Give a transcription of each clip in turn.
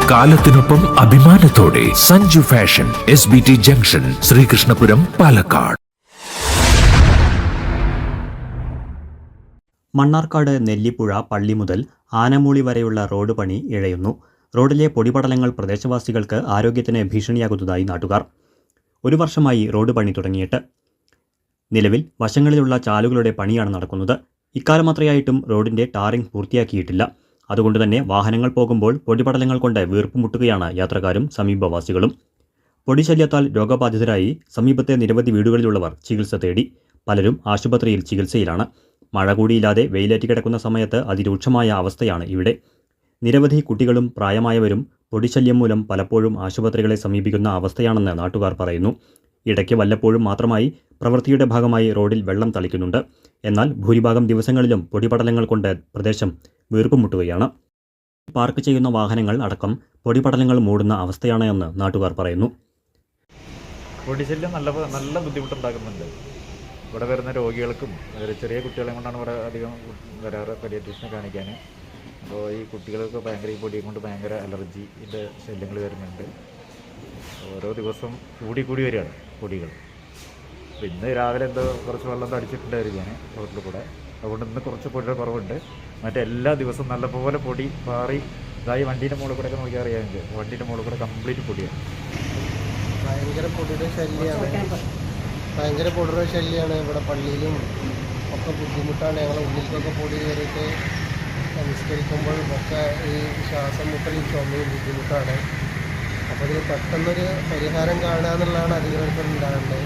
കാലത്തിനൊപ്പം അഭിമാനത്തോടെ Sanju fashion SBT junction, Sreekrishnapuram, Palakkad. Mannarkkad Nellipuzha പള്ളി മുതൽ ആനമൂളി വരെയുള്ള റോഡ് പണി ഇഴയുന്നു. റോഡിലെ പൊടിപടലങ്ങൾ പ്രദേശവാസികൾക്ക് ആരോഗ്യത്തിന് ഭീഷണിയാകുന്നതായി നാട്ടുകാർ. 1 വർഷമായി റോഡ് പണി തുടങ്ങിയിട്ട്. നിലവിൽ വശങ്ങളിലുള്ള ചാലുകളുടെ പണിയാണ് നടക്കുന്നത്. ഇക്കാലമത്രയായിട്ടും റോഡിന്റെ ടാറിംഗ് പൂർത്തിയാക്കിയിട്ടില്ല. അതുകൊണ്ട് തന്നെ വാഹനങ്ങൾ പോകുമ്പോൾ പൊടിപടലങ്ങൾ കൊണ്ട് വീർപ്പുമുട്ടുകയാണ് യാത്രക്കാരും സമീപവാസികളും. പൊടിശല്യത്താൽ രോഗബാധിതരായി സമീപത്തെ നിരവധി വീടുകളിലുള്ളവർ ചികിത്സ തേടി. പലരും ആശുപത്രിയിൽ ചികിത്സയിലാണ്. മഴ കൂടിയില്ലാതെ വെയിലേറ്റ് കിടക്കുന്ന സമയത്ത് അതിരൂക്ഷമായ അവസ്ഥയാണ് ഇവിടെ. നിരവധി കുട്ടികളും പ്രായമായവരും പൊടിശല്യം മൂലം പലപ്പോഴും ആശുപത്രികളെ സമീപിക്കുന്ന അവസ്ഥയാണെന്ന് നാട്ടുകാർ പറയുന്നു. ഇടയ്ക്ക് വല്ലപ്പോഴും മാത്രമായി പ്രവൃത്തിയുടെ ഭാഗമായി റോഡിൽ വെള്ളം തളിക്കുന്നുണ്ട്. എന്നാൽ ഭൂരിഭാഗം ദിവസങ്ങളിലും പൊടിപടലങ്ങൾ കൊണ്ട് പ്രദേശം വീർപ്പുമുട്ടുകയാണ്. പാർക്ക് ചെയ്യുന്ന വാഹനങ്ങൾ അടക്കം പൊടിപടലങ്ങൾ മൂടുന്ന അവസ്ഥയാണ് എന്ന് നാട്ടുകാർ പറയുന്നു. പൊടിശല്യം നല്ല ബുദ്ധിമുട്ടുണ്ടാക്കുന്നുണ്ട്. ഇവിടെ വരുന്ന രോഗികൾക്കും ചെറിയ കുട്ടികളെ കൊണ്ടാണ് ഇവിടെ അധികം വരാറ് പീഡിയാട്രീഷനെ കാണിക്കാൻ. അപ്പോൾ ഈ കുട്ടികൾക്ക് ഭയങ്കര ഈ പൊടിയെ കൊണ്ട് ഭയങ്കര അലർജിൻ്റെ ശല്യങ്ങൾ വരുന്നുണ്ട്. ഓരോ ദിവസം കൂടി വരികയാണ് പൊടികൾ. അപ്പോൾ ഇന്ന് രാവിലെ എന്തോ കുറച്ച് വെള്ളം തടിച്ചിട്ടുണ്ടായിരുന്നു ഞാൻ റോഡിൽ കൂടെ. അതുകൊണ്ട് ഇന്ന് കുറച്ച് പൊടിയുടെ കുറവുണ്ട്. മറ്റെല്ലാ ദിവസവും നല്ലപോലെ പൊടി പാറി ഇതായി വണ്ടീൻ്റെ മുകളിൽ കൂടെ ഒക്കെ നോക്കിയാൽ അറിയാമെങ്കിൽ വണ്ടീൻ്റെ മുകളിൽ കൂടെ കംപ്ലീറ്റ് പൊടിയാണ്. ഭയങ്കര പൊടിയുടെ ശല്യമാണ് ഇവിടെ. പള്ളിയിലും ഒക്കെ ബുദ്ധിമുട്ടാണ്. ഞങ്ങളെ ഉള്ളിലേക്കൊക്കെ പൊടി കയറിയിട്ട് സംസ്കരിക്കുമ്പോൾ ഒക്കെ ഈ ശ്വാസം മുട്ടലും ചുമയും ബുദ്ധിമുട്ടാണ്. അപ്പോൾ ഇതിന് പെട്ടെന്നൊരു പരിഹാരം കാണുക എന്നുള്ളതാണ് അധികൃതർക്ക് ഉണ്ടാകേണ്ടത്.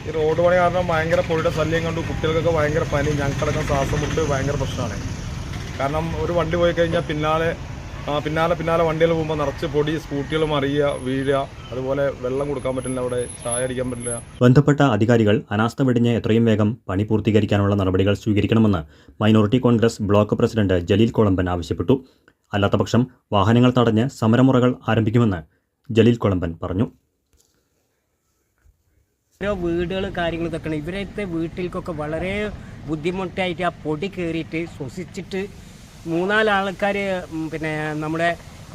ഈ റോഡ് പണി കാരണം ഭയങ്കര പൊടിയുടെ ശല്യം കണ്ടു. കുട്ടികൾക്കൊക്കെ ഭയങ്കര പനി, ഞങ്ങൾക്കടക്കം ശ്വാസം മുട്ട് ഭയങ്കര പ്രശ്നമാണ്. കാരണം ഒരു വണ്ടി പോയി കഴിഞ്ഞാൽ പിന്നാലെ വണ്ടികൾ പോകുമ്പോൾ നിറച്ച് പൊടി, സ്കൂട്ടികൾ മറിയുക, വീഴുക, അതുപോലെ വെള്ളം കൊടുക്കാൻ പറ്റില്ല, അവിടെ ചായ അടിക്കാൻ പറ്റില്ല. ബന്ധപ്പെട്ട അധികാരികൾ അനാസ്ഥ വെടിഞ്ഞ് എത്രയും വേഗം പണി പൂർത്തീകരിക്കാനുള്ള നടപടികൾ സ്വീകരിക്കണമെന്ന് minority Congress block president Jaleel Kolamban ആവശ്യപ്പെട്ടു. അല്ലാത്തപക്ഷം വാഹനങ്ങൾ തടഞ്ഞ് സമരമുറകൾ ആരംഭിക്കുമെന്ന് ജലീൽ കൊളമ്പൻ പറഞ്ഞു. ഓരോ വീടുകൾ കാര്യങ്ങൾ ഇതൊക്കെ ഇവരത്തെ വീട്ടിലേക്കൊക്കെ വളരെ ബുദ്ധിമുട്ടായിട്ട് ആ പൊടി കയറിയിട്ട് ശ്വസിച്ചിട്ട് 3-4 ആൾക്കാർ പിന്നെ നമ്മുടെ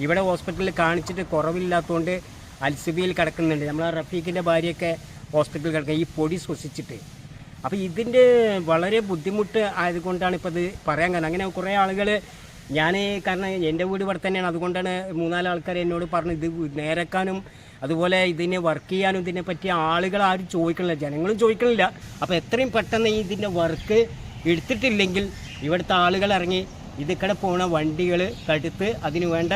ഇവിടെ ഹോസ്പിറ്റലിൽ കാണിച്ചിട്ട് കുറവില്ലാത്തതുകൊണ്ട് അൽസിബിയിൽ കിടക്കുന്നുണ്ട്. നമ്മളെ റഫീഖിൻ്റെ ഭാര്യയൊക്കെ ഹോസ്പിറ്റലിൽ കിടക്കുക ഈ പൊടി ശ്വസിച്ചിട്ട്. അപ്പോൾ ഇതിൻ്റെ വളരെ ബുദ്ധിമുട്ട് ആയതുകൊണ്ടാണ് ഇപ്പോൾ ഇത് പറയാൻ കാരണം. അങ്ങനെ കുറേ ആളുകൾ കാരണം എൻ്റെ വീട് ഇവിടെ തന്നെയാണ്. അതുകൊണ്ടാണ് 3-4 ആൾക്കാർ എന്നോട് പറഞ്ഞു ഇത് നേരക്കാനും അതുപോലെ ഇതിനെ വർക്ക് ചെയ്യാനും ഇതിനെ പറ്റിയ ആളുകൾ ആരും ചോദിക്കണില്ല, ജനങ്ങളും ചോദിക്കണില്ല. അപ്പോൾ എത്രയും പെട്ടെന്ന് ഇതിൻ്റെ വർക്ക് എടുത്തിട്ടില്ലെങ്കിൽ ഇവിടുത്തെ ആളുകൾ ഇറങ്ങി ഇതിക്കടെ പോണ വണ്ടികൾ തടുത്ത് അതിന് വേണ്ട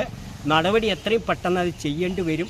നടപടി എത്രയും പെട്ടെന്ന് അത് ചെയ്യേണ്ടി വരും.